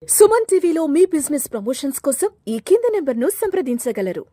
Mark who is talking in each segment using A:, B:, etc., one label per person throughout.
A: సుమన్ టీవీలో మీ business promotions కోసం ఈ కింది నెంబర్ను సంప్రదించగలరు.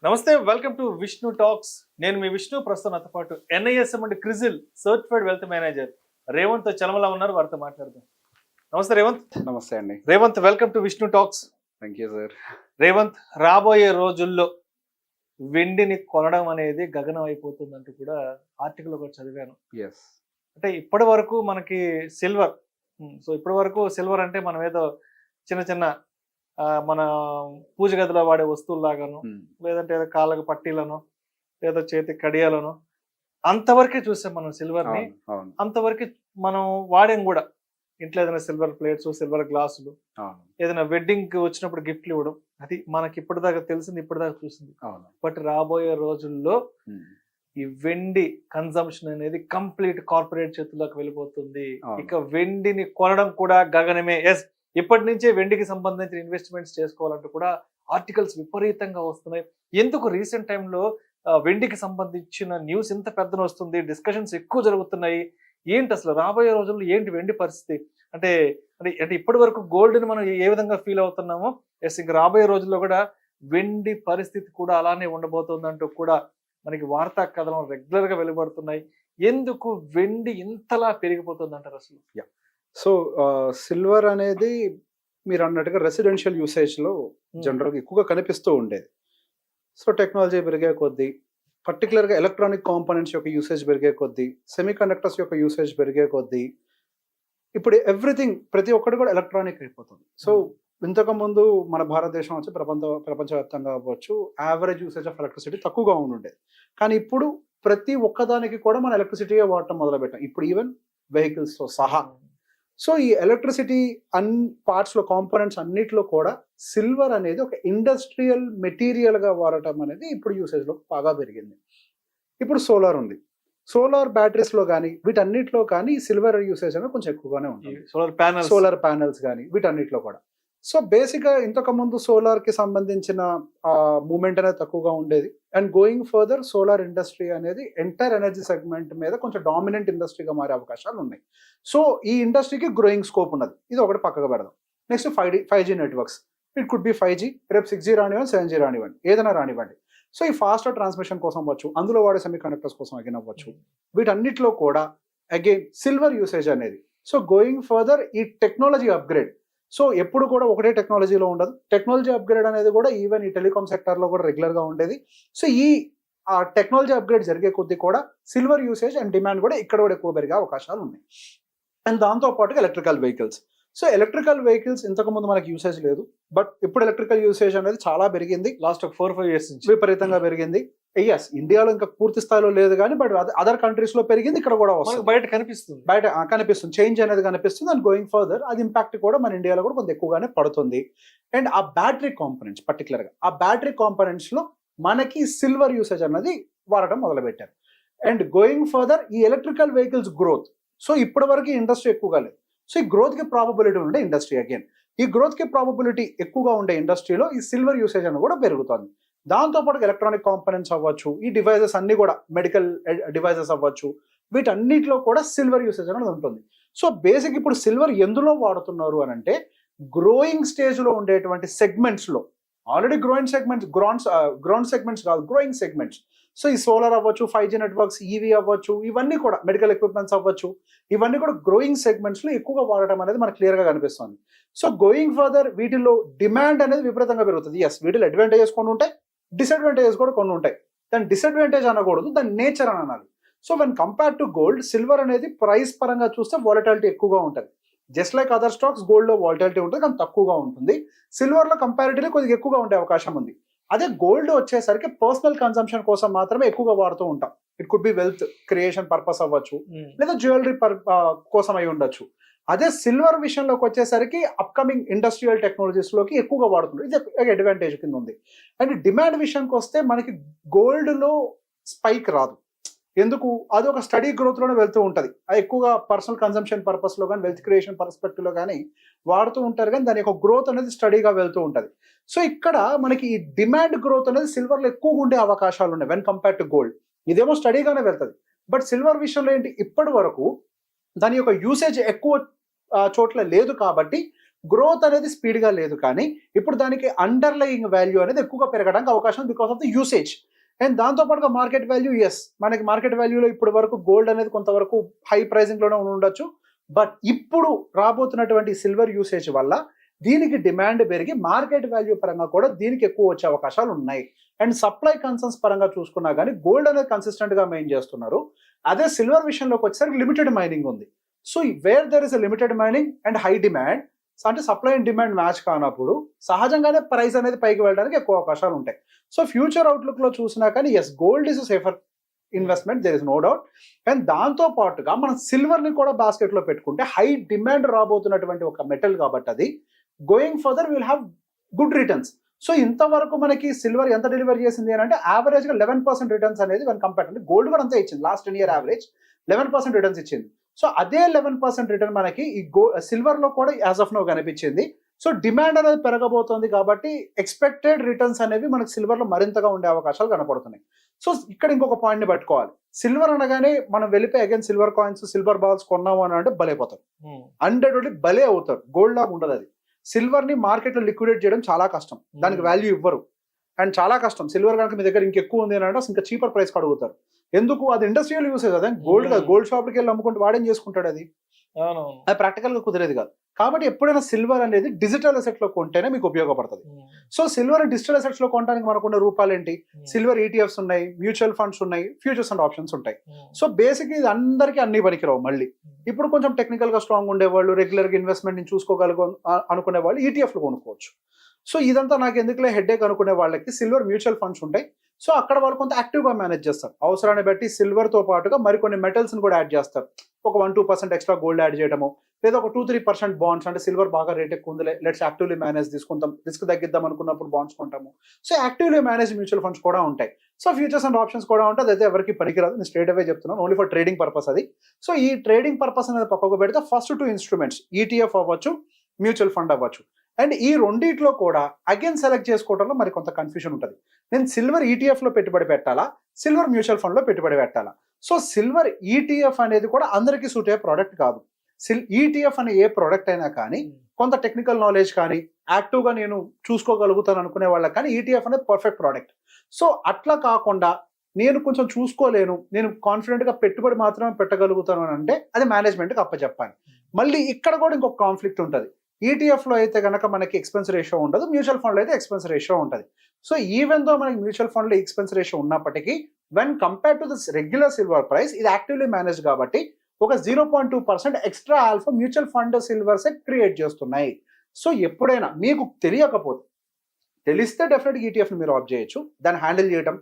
B: నమస్తే, వెల్కమ్ టు విష్ణు టాక్స్. నేను మీ విష్ణు. ప్రస్తుతం నాతో పాటు NISM and CRISIL certified wealth manager Revanth Chalamala ఉన్నారు. వారితో మాట్లాడదాం. నమస్తే రేవంత్.
C: నమస్తే అండి.
B: Revanth, welcome to Vishnu talks.
C: Thank you sir.
B: Revanth, రాబోయే రోజుల్లో వెండిని కొనడం అనేది గగనం అయిపోతుందంటూ కూడా ఆర్టికల్ ఒకటి చదివాను.
C: ఎస్.
B: అంటే ఇప్పటి వరకు మనకి సిల్వర్, సో ఇప్పటి వరకు సిల్వర్ అంటే మనం ఏదో చిన్న చిన్న మన పూజ గదిలో వాడే వస్తువుల్లాగాను, లేదంటే ఏదో కాళ్ళకు పట్టీలను, లేదా చేతి కడియాలను, అంతవరకే చూసాం మనం సిల్వర్ని. అంతవరకు మనం వాడాం కూడా. ఇంట్లో ఏదైనా సిల్వర్ ప్లేట్స్, సిల్వర్ గ్లాసులు, ఏదైనా వెడ్డింగ్ వచ్చినప్పుడు గిఫ్ట్లు ఇవ్వడం, అది మనకి ఇప్పటిదాకా తెలిసింది, ఇప్పటిదాకా చూసింది. బట్ రాబోయే రోజుల్లో ఈ వెండి కన్జంప్షన్ అనేది కంప్లీట్ కార్పొరేట్ చేతుల్లోకి వెళ్ళిపోతుంది. ఇక వెండిని కొనడం కూడా గగనమే. ఎస్, ఇప్పటి నుంచే వెండికి సంబంధించిన ఇన్వెస్ట్మెంట్స్ చేసుకోవాలంటూ కూడా ఆర్టికల్స్ విపరీతంగా వస్తున్నాయి. ఎందుకు రీసెంట్ టైంలో వెండికి సంబంధించిన న్యూస్ ఇంత పెద్దన వస్తుంది, డిస్కషన్స్ ఎక్కువ జరుగుతున్నాయి? ఏంటి అసలు రాబోయే రోజుల్లో ఏంటి వెండి పరిస్థితి? అంటే అంటే అంటే ఇప్పటి వరకు గోల్డ్ని మనం ఏ విధంగా ఫీల్ అవుతున్నామో, ఎస్, ఇంక రాబోయే రోజుల్లో కూడా వెండి పరిస్థితి కూడా అలానే ఉండబోతుందంటూ కూడా మనకి వార్తా కథనం రెగ్యులర్గా వెలువడుతున్నాయి. ఎందుకు వెండి ఇంతలా పెరిగిపోతుంది అంటారు అసలు?
C: సో సిల్వర్ అనేది మీరు అన్నట్టుగా రెసిడెన్షియల్ యూసేజ్లో జనరల్గా ఎక్కువగా కనిపిస్తూ ఉండేది. సో టెక్నాలజీ పెరిగే కొద్దీ, పర్టికులర్గా ఎలక్ట్రానిక్ కాంపోనెంట్స్ యొక్క యూసేజ్ పెరిగే కొద్దీ, సెమీ కండక్టర్స్ యొక్క యూసేజ్ పెరిగే కొద్దీ ఇప్పుడు ఎవ్రీథింగ్, ప్రతి ఒక్కటి కూడా ఎలక్ట్రానిక్ అయిపోతుంది. సో ఇంతకుముందు మన భారతదేశం వచ్చి ప్రపంచవ్యాప్తంగా అవ్వచ్చు, యావరేజ్ యూసేజ్ ఆఫ్ ఎలక్ట్రిసిటీ తక్కువగా ఉండుండేది. కానీ ఇప్పుడు ప్రతి ఒక్కదానికి కూడా మన ఎలక్ట్రిసిటీయే వాడటం మొదలుపెట్టాం, ఇప్పుడు ఈవెన్ వెహికల్స్తో సహా. సో ఈ ఎలక్ట్రిసిటీ పార్ట్స్లో, కాంపోనెంట్స్ అన్నిట్లో కూడా సిల్వర్ అనేది ఒక ఇండస్ట్రియల్ మెటీరియల్గా వాడటం అనేది ఇప్పుడు యూసేజ్లో బాగా పెరిగింది. ఇప్పుడు సోలార్ ఉంది, సోలార్ బ్యాటరీస్లో కానీ వీటన్నిటిలో కానీ సిల్వర్ యూసేజ్ అనేది కొంచెం ఎక్కువగానే ఉంటుంది. సోలార్ ప్యానల్స్ కానీ వీటన్నిటిలో కూడా. సో బేసిక్గా ఇంతకుముందు సోలార్కి సంబంధించిన మూమెంట్ అనేది తక్కువగా ఉండేది. And going further solar industry అనేది ఎంటైర్ ఎనర్జీ సెగ్మెంట్ మీద కొంచెం డామినెంట్ ఇండస్ట్రీగా మారే అవకాశాలు ఉన్నాయి. సో ఈ ఇండస్ట్రీకి గ్రోయింగ్ స్కోప్ ఉన్నది. ఇది ఒకటి పక్కగా పెడదాం. Next 5G networks. It could be 5G, రేపు 6G రానివ్వండి, 7G రానివ్వండి, ఏదైనా రానివ్వండి. సో ఈ ఫాస్టర్ ట్రాన్స్మిషన్ కోసం అవ్వచ్చు, అందులో వాడే సెమీ కండక్టర్స్ కోసం అగైన్ అవ్వచ్చు, వీటన్నిటిలో కూడా అగైన్ సిల్వర్ యూసేజ్ అనేది. సో గోయింగ్ ఫర్దర్ ఈ టెక్నాలజీ అప్గ్రేడ్. సో ఎప్పుడు కూడా ఒకటే టెక్నాలజీలో ఉండదు, టెక్నాలజీ అప్గ్రేడ్ అనేది కూడా ఈవెన్ ఈ టెలికాం సెక్టర్లో కూడా రెగ్యులర్గా ఉండేది. సో ఈ టెక్నాలజీ అప్గ్రేడ్ జరిగే కొద్దీ కూడా సిల్వర్ యూసేజ్ అండ్ డిమాండ్ కూడా ఇక్కడ కూడా ఎక్కువ పెరిగే అవకాశాలు ఉన్నాయి. అండ్ దాంతోపాటుగా electrical vehicles. So electrical vehicles ఇంతకుముందు మనకి యూసేజ్ లేదు, బట్ ఇప్పుడు ఎలక్ట్రికల్ యూసేజ్ అనేది చాలా పెరిగింది.
B: లాస్ట్ 4-5 years నుంచి
C: విపరీతంగా పెరిగింది. ఎస్, ఇండియాలో ఇంకా పూర్తి స్థాయిలో లేదు కానీ బట్ అదర్ కంట్రీస్ లో పెరిగింది, ఇక్కడ కూడా వస్తుంది,
B: బయట కనిపిస్తుంది,
C: చేంజ్ అనేది కనిపిస్తుంది. అండ్ గోయింగ్ ఫర్దర్ అది ఇంపాక్ట్ కూడా మన ఇండియాలో కూడా కొంత ఎక్కువగానే పడుతుంది. అండ్ ఆ బ్యాటరీ కాంపోనెంట్స్, పర్టికులర్గా ఆ బ్యాటరీ కాంపోనెంట్స్ లో మనకి సిల్వర్ యూసేజ్ అనేది వాడటం మొదలుపెట్టారు. అండ్ గోయింగ్ ఫర్దర్ ఈ ఎలక్ట్రికల్ వెహికల్స్ గ్రోత్. సో ఇప్పటి వరకు ఇండస్ట్రీ ఎక్కువగా లేదు. సో ఈ గ్రోత్ కి ప్రాబబిలిటీ ఉండే ఇండస్ట్రీ అగైన్, ఈ గ్రోత్ కి ప్రాబబిలిటీ ఎక్కువగా ఉండే ఇండస్ట్రీలో ఈ సిల్వర్ యూసేజ్ అని కూడా పెరుగుతుంది. దాంతోపాటు ఎలక్ట్రానిక్ కాంపోనెంట్స్ అవ్వచ్చు, ఈ డివైజెస్ అన్ని కూడా మెడికల్ డివైజెస్ అవ్వచ్చు, వీటన్నిటిలో కూడా సిల్వర్ యూసేజ్ అనేది ఉంటుంది. సో బేసిక్ ఇప్పుడు సిల్వర్ ఎందులో వాడుతున్నారు అని అంటే గ్రోయింగ్ స్టేజ్ లో ఉండేటువంటి సెగ్మెంట్స్ లో, already growing segments, ground segments కాదు, గ్రోయింగ్ సెగ్మెంట్స్. సో ఈ సోలార్ అవ్వచ్చు, 5G నెట్వర్క్స్, ఈవీ అవ్వచ్చు, ఇవన్నీ కూడా మెడికల్ ఎక్విప్మెంట్స్ అవ్వచ్చు, ఇవన్నీ కూడా గ్రోయింగ్ సెగ్మెంట్స్ లో ఎక్కువగా వాడటం అనేది మనకు క్లియర్ గా కనిపిస్తుంది. సో గోయింగ్ ఫర్దర్ వీటిలో డిమాండ్ అనేది విపరీతంగా పెరుగుతుంది. ఎస్, వీటిలో అడ్వాంటేజెస్ కొన్ని ఉంటాయి, డిసడ్వాంటేజెస్ కూడా కొన్ని ఉంటాయి. దాని డిసడ్వాంటేజ్ అనకూడదు, దాని నేచర్ అని అనాలి. So when compare to gold, silver అనేది ప్రైస్ పరంగా చూస్తే వాలటాలిటీ ఎక్కువగా ఉంటుంది. Just like other stocks, gold లో వాలటాలిటీ ఉంటుంది కానీ తక్కువగా ఉంటుంది. సిల్వర్ లో కంపారిటివ్లీ కొద్దిగా ఎక్కువగా ఉండే అవకాశం ఉంది. అదే గోల్డ్ వచ్చేసరికి పర్సనల్ కన్సంప్షన్ కోసం మాత్రమే ఎక్కువగా వాడుతూ ఉంటాం. It could be wealth creation purpose అవ్వచ్చు, లేదా జ్యువెలరీ కోసం అయి ఉండొచ్చు. అదే సిల్వర్ విషయంలోకి వచ్చేసరికి అప్కమింగ్ ఇండస్ట్రియల్ టెక్నాలజీస్ లోకి ఎక్కువగా వాడుతుంది. ఇది అడ్వాంటేజ్ కింద ఉంది. అండ్ డిమాండ్ విషయానికి వస్తే మనకి గోల్డ్ లో స్పైక్ రాదు. ఎందుకు అది ఒక స్టడీ గ్రోత్ లోనే వెళ్తూ ఉంటది. అది ఎక్కువగా పర్సనల్ కన్సంప్షన్ పర్పస్ లో కానీ వెల్త్ క్రియేషన్ పర్స్పెక్టివ్ లో కానీ వాడుతూ ఉంటారు, కానీ దాని యొక్క గ్రోత్ అనేది స్టడీగా వెళ్తూ ఉంటది. సో ఇక్కడ మనకి ఈ డిమాండ్ గ్రోత్ అనేది సిల్వర్ లో ఎక్కువగా ఉండే అవకాశాలు ఉన్నాయి వెన్ కంపేర్ టు గోల్డ్. ఇదేమో స్టడీగానే వెళ్తది. బట్ సిల్వర్ విషయంలో ఏంటి, ఇప్పటి వరకు దాని యొక్క యూసేజ్ ఎక్కువ చోట్ల లేదు కాబట్టి గ్రోత్ అనేది స్పీడ్ గా లేదు. కానీ ఇప్పుడు దానికి అండర్లయింగ్ వాల్యూ అనేది ఎక్కువగా పెరగడానికి అవకాశం because of the usage. And దాంతో పాటుగా మార్కెట్ వాల్యూ, ఎస్ మనకి మార్కెట్ వాల్యూలో ఇప్పటి వరకు గోల్డ్ అనేది కొంతవరకు హై ప్రైసింగ్ లోనే ఉండొచ్చు. బట్ ఇప్పుడు రాబోతున్నటువంటి సిల్వర్ యూసేజ్ వల్ల దీనికి డిమాండ్ పెరిగి మార్కెట్ వాల్యూ పరంగా కూడా దీనికి ఎక్కువ వచ్చే అవకాశాలు ఉన్నాయి. అండ్ సప్లై కన్సర్న్స్ పరంగా చూసుకున్నా కానీ గోల్డ్ అనేది కన్సిస్టెంట్ గా మెయిన్ చేస్తున్నారు. అదే సిల్వర్ విషయంలోకి వచ్చేసరికి లిమిటెడ్ మైనింగ్ ఉంది. So where there is a limited mining and high demand, అంటే సప్లై అండ్ డిమాండ్ మ్యాచ్ కానప్పుడు సహజంగానే ప్రైస్ అనేది పైకి వెళ్ళడానికి ఎక్కువ అవకాశాలు ఉంటాయి. సో ఫ్యూచర్ అవుట్లుక్ లో చూసినా కానీ yes gold is safer investment, there is no doubt. And దాంతో పాటుగా మనం సిల్వర్ ని కూడా బాస్కెట్ లో పెట్టుకుంటే హై డిమాండ్ రాబోతున్నటువంటి ఒక మెటల్ కాబట్టి అది going further will have good returns. So ఇంతవరకు మనకి సిల్వర్ ఎంత డెలివరీ చేసింది అని అంటే యావరేజ్ గా 11% రిటర్న్స్ అనేది వన్ కంపేర్ అంటే గోల్డ్ కూడా అంతే ఇచ్చింది. లాస్ట్ 10 year యావరేజ్ 11% రిటర్న్స్ ఇచ్చింది. సో అదే 11% రిటర్న్ మనకి ఈ సిల్వర్ లో కూడా యాజ్ ఆఫ్ నో కనిపించింది. సో డిమాండ్ అనేది పెరగబోతోంది కాబట్టి ఎక్స్పెక్టెడ్ రిటర్న్స్ అనేవి మనకి సిల్వర్ లో మరింతగా ఉండే అవకాశాలు కనపడుతున్నాయి. సో ఇక్కడ ఇంకొక పాయింట్ ని పట్టుకోవాలి, సిల్వర్ అనగానే మనం వెళ్ళిపోయి again silver coins silver balls కొన్నాము అని అంటే బలైపోతారు, అన్డౌటెడ్లీ బలే అవుతారు. గోల్డ్ లాగా ఉండదు అది. సిల్వర్ ని మార్కెట్ లో లిక్విడేట్ చేయడం చాలా కష్టం, దానికి వాల్యూ ఇవ్వరు అండ్ చాలా కష్టం. సిల్వర్ కనుక మీ దగ్గర ఇంకెక్కువ ఉంది అని అంటే ఇంకా చీపర్ ప్రైస్ అడుగుతారు. ఎందుకు, అది ఇండస్ట్రియల్ యూసేజ్. అదే గోల్డ్ కాదు, గోల్డ్ షాప్కి వెళ్ళి అమ్ముకుంటే వాడేం చేసుకుంటాడు, అది అది ప్రాక్టికల్ గా కుదిరేది కాదు. కాబట్టి ఎప్పుడైనా సిల్వర్ అనేది డిజిటల్ అసెట్ లో కొంటేనే మీకు ఉపయోగపడుతుంది. సో సిల్వర్ డిజిటల్ అసెట్స్ లో కొనడానికి మనకున్న రూపాయలు ఏంటి, సిల్వర్ ఈటీఎఫ్స్ ఉన్నాయి, మ్యూచువల్ ఫండ్స్ ఉన్నాయి, ఫ్యూచర్స్ అండ్ ఆప్షన్స్ ఉంటాయి. సో బేసిక్ ఇది అందరికీ అన్ని పనికిరావు. మళ్ళీ ఇప్పుడు కొంచెం టెక్నికల్ గా స్ట్రాంగ్ ఉండేవాళ్ళు, రెగ్యులర్ గా ఇన్వెస్ట్మెంట్ ని చూసుకోగలుగు అనుకునే వాళ్ళు ఈటీఎఫ్ లో కొనుక్కోవచ్చు. సో ఇదంతా నాకు ఎందుకులే హెడ్ఏక్ అనుకునే వాళ్ళకి సిల్వర్ మ్యూచువల్ ఫండ్స్ ఉంటాయి. సో అక్కడ వాళ్ళు కొంత యాక్టివ్ గా మేనేజ్ చేస్తారు. అవసరాన్ని బట్టి సిల్వర్ తో పాటుగా మరికొన్ని మెటల్స్ ని కూడా యాడ్ చేస్తారు. ఒక 1-2% ఎక్స్ట్రా గోల్డ్ యాడ్ చేయడము, లేదా ఒక 2-3% బాండ్స్, అంటే సిల్వర్ బాగా రేట్ ఎక్కువ ఉంది, లెట్స్ యాక్టివ్లీ మేనేజ్ తీసుకుంటాం, రిస్క్ తగ్గిద్దాం అనుకున్నప్పుడు బాండ్స్ కొంటాము. So actively manage mutual funds కూడా ఉంటాయి. సో ఫ్యూచర్స్ అండ్ ఆప్షన్స్ కూడా ఉంటాయి. అదైతే ఎవరికి పనికిరాదు, నేను స్ట్రేట్ అవే చెప్తున్నాను, ఓన్లీ ఫర్ ట్రేడింగ్ పర్పస్ అది. సో ఈ ట్రేడింగ్ పర్పస్ అనేది పక్కకు పెడితే ఫస్ట్ 2 ఇన్స్ట్రుమెంట్స్ ఈటీఎఫ్ అవ్వచ్చు, మ్యూచువల్ ఫండ్ అవ్వచ్చు. అండ్ ఈ రెండిట్లో కూడా అగైన్ సెలెక్ట్ చేసుకోవడంలో మరి కొంత కన్ఫ్యూజన్ ఉంటుంది. నేను సిల్వర్ ఈటీఎఫ్ లో పెట్టుబడి పెట్టాలా, సిల్వర్ మ్యూచువల్ ఫండ్ లో పెట్టుబడి పెట్టాలా? సో సిల్వర్ ఈటీఎఫ్ అనేది కూడా అందరికీ సూట్ అయ్యే ప్రోడక్ట్ కాదు. ఈటీఎఫ్ అనే ఏ ప్రోడక్ట్ అయినా కానీ కొంత టెక్నికల్ నాలెడ్జ్ కానీ యాక్టివ్ గా నేను చూసుకోగలుగుతాను అనుకునే వాళ్ళకి కానీ ఈటీఎఫ్ అనేది పర్ఫెక్ట్ ప్రోడక్ట్. సో అట్లా కాకుండా నేను కొంచెం చూసుకోలేను, నేను కాన్ఫిడెంట్ గా పెట్టుబడి మాత్రమే పెట్టగలుగుతాను అని అంటే అది మేనేజ్మెంట్కి అప్పచెప్పాలి. మళ్ళీ ఇక్కడ కూడా ఇంకొక కాన్ఫ్లిక్ట్ ఉంటుంది. ఈటీఎఫ్ లో అయితే కనుక మనకి ఎక్స్పెన్స్ రేషియో ఉండదు, మ్యూచువల్ ఫండ్ లో అయితే ఎక్స్పెన్స్ రేషియో ఉంటుంది. సో ఈవెన్ దో మనకి మ్యూచువల్ ఫండ్ లో ఎక్స్పెన్స్ రేషియో ఉన్నప్పటికీ when compare to this regular silver price ఇది యాక్టివ్లీ మేనేజ్ కాబట్టి ఒక 0.2% extra alpha mutual fund silvers create చేస్తున్నాయి. సో ఎప్పుడైనా మీకు తెలియకపోతే, తెలిస్తే డెఫినెట్ ఈటీఎఫ్ ని మీరు ఆప్ చేయొచ్చు, దాన్ని హ్యాండిల్ చేయడం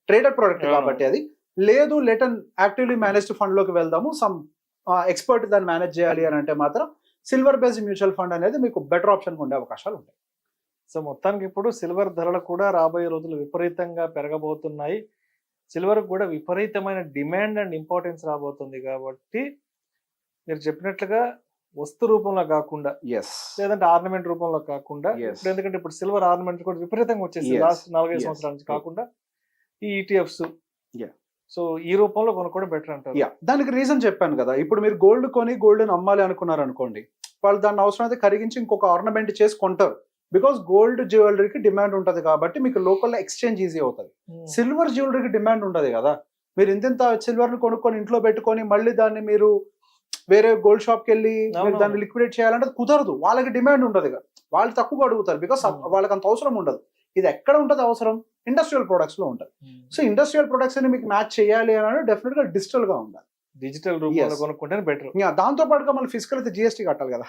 C: ట్రేడెడ్ ప్రోడక్ట్ కాబట్టి అది లేదు. లెట్ యాక్టివ్లీ మేనేజ్డ్ ఫండ్ లోకి వెళ్దాము, సమ్ ఎక్స్పర్ట్ దాన్ని మేనేజ్ చేయాలి అని అంటే మాత్రం సిల్వర్ బేస్డ్ మ్యూచువల్ ఫండ్ అనేది మీకు బెటర్ ఆప్షన్ ఉండే అవకాశాలు ఉంటాయి.
B: సో మొత్తానికి ఇప్పుడు సిల్వర్ ధరలు కూడా రాబోయే రోజులు విపరీతంగా పెరగబోతున్నాయి. సిల్వర్ కూడా విపరీతమైన డిమాండ్ అండ్ ఇంపార్టెన్స్ రాబోతుంది కాబట్టి మీరు చెప్పినట్లుగా వస్తు రూపంలో కాకుండా లేదంటే ఆర్నమెంట్ రూపంలో కాకుండా, ఇప్పుడు ఎందుకంటే ఇప్పుడు సిల్వర్ ఆర్నమెంట్ కూడా విపరీతంగా వచ్చేసి లాస్ట్ 4-5 సంవత్సరాల నుంచి కాకుండా ఈ ఈటీఎఫ్స్, సో ఈ రూపంలో కొనుక్కోవడం బెటర్ అంటారు.
C: దానికి రీజన్ చెప్పాను కదా, ఇప్పుడు మీరు గోల్డ్ కొని గోల్డ్ అమ్మాలి అనుకున్నారు అనుకోండి, వాళ్ళు దాన్ని అవసరం అయితే కరిగించి ఇంకొక ఆర్నమెంట్ చేసి కొంటారు. బికాస్ గోల్డ్ జ్యువెలరీకి డిమాండ్ ఉంటుంది కాబట్టి మీకు లోకల్లో ఎక్స్చేంజ్ ఈజీ అవుతుంది. సిల్వర్ జ్యువెలరీకి డిమాండ్ ఉండదు కదా. మీరు ఇంత సిల్వర్ ని కొనుక్కొని ఇంట్లో పెట్టుకొని మళ్ళీ దాన్ని మీరు వేరే గోల్డ్ షాప్కి వెళ్ళి దాన్ని లిక్విడేట్ చేయాలంటే కుదరదు, వాళ్ళకి డిమాండ్ ఉండదు కదా, వాళ్ళు తక్కువ అడుగుతారు బికాస్ వాళ్ళకి అంత అవసరం ఉండదు. ఇది ఎక్కడ ఉంటుంది అవసరం, ఇండస్ట్రియల్ ప్రొడక్ట్స్ లో ఉంటుంది. సో ఇండస్ట్రియల్ ప్రొడక్ట్స్ అని మీకు మ్యాచ్ చేయాలి అని డెఫినెట్ గా డిజిటల్ గా ఉండాలి,
B: డిజిటల్ రూపంలో కొనుక్కుంటే బెటర్.
C: దాంతో పాటుగా మళ్ళీ ఫిజికల్ అయితే జిఎస్టీ కట్టాలి కదా,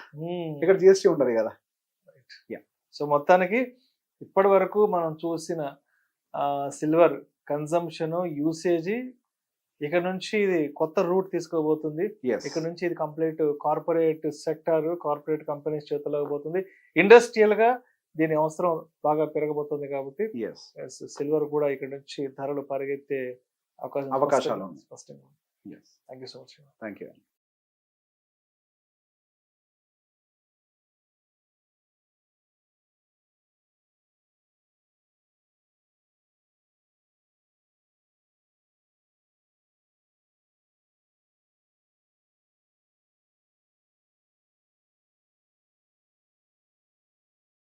C: ఇక్కడ జిఎస్టీ ఉండదు కదా.
B: సో మొత్తానికి ఇప్పటి వరకు మనం చూసిన సిల్వర్ కన్సంప్షన్ యూసేజ్ ఇక్కడ నుంచి ఇది కొత్త రూట్ తీసుకోబోతుంది. ఇక్కడ నుంచి ఇది complete corporate sector, corporate companies చేతుల్లోకి పోతుంది. ఇండస్ట్రియల్ గా దీని అవసరం బాగా పెరగబోతుంది కాబట్టి సిల్వర్ కూడా ఇక్కడ నుంచి ధరలు పరిగెత్తే
C: అవకాశాలు ఉన్నాయి.
B: First
C: yes,
B: thank you so much.
C: Thank you.